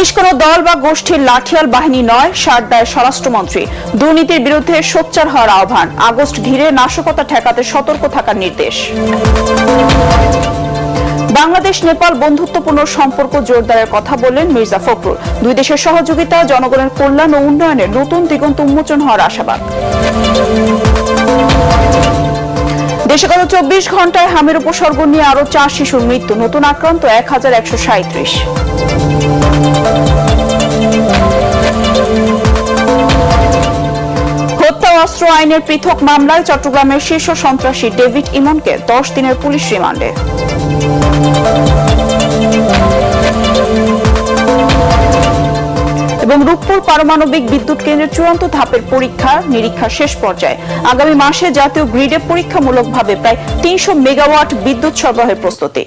Police কোনো দল বা গোষ্ঠীর লাঠিয়াল বাহিনী নয়, সার দেয় স্বরাষ্ট্রমন্ত্রী। দুর্নীতির বিরুদ্ধে সোচ্চার হওয়ার আহ্বান। আগস্ট ঘিরে নাশকতা ঠেকাতে সতর্ক থাকার নির্দেশ। বাংলাদেশ নেপাল বন্ধুত্বপূর্ণ সম্পর্ক জোরদারের কথা বললেন মির্জা ফখরুল। দুই দেশের সহযোগিতা জনগণের কল্যাণ ও উন্নয়নের নতুন দিগন্ত উন্মোচন হওয়ার আশাবাদ। দেশে গত 24 ঘন্টায় হামের উপসর্গ নিয়ে আরো 4 শিশুর মৃত্যু, নতুন আক্রান্ত 1137। হত্যা অস্ত্র আইনের পৃথক মামলায় চট্টগ্রামের শীর্ষ সন্ত্রাসী ডেভিড ইমনকে 10 দিনের পুলিশ রিমান্ডে। এবং রূপপুর পারমাণবিক বিদ্যুৎ কেন্দ্রের চূড়ান্ত ধাপের পরীক্ষা নিরীক্ষা শেষ পর্যায়ে। আগামী মাসে জাতীয় গ্রিডে পরীক্ষামূলকভাবে প্রায় 300 মেগাওয়াট বিদ্যুৎ সরবরাহের প্রস্তুতি।